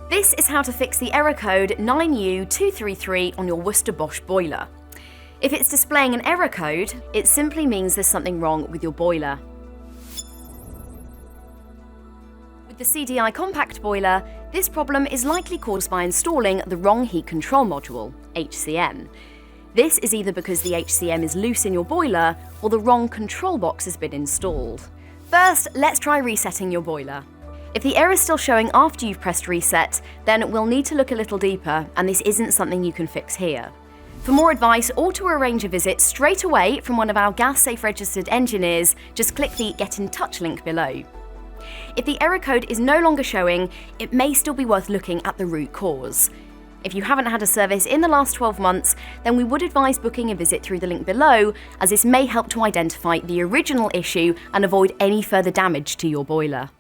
This is how to fix the error code 9U233 on your Worcester Bosch boiler. If it's displaying an error code, it simply means there's something wrong with your boiler. With the CDi Compact boiler, this problem is likely caused by installing the wrong heat control module, HCM. This is either because the HCM is loose in your boiler or the wrong control box has been installed. First, let's try resetting your boiler. If the error is still showing after you've pressed reset, then we'll need to look a little deeper, and this isn't something you can fix here. For more advice or to arrange a visit straight away from one of our Gas Safe Registered engineers, just click the Get in Touch link below. If the error code is no longer showing, it may still be worth looking at the root cause. If you haven't had a service in the last 12 months, then we would advise booking a visit through the link below, as this may help to identify the original issue and avoid any further damage to your boiler.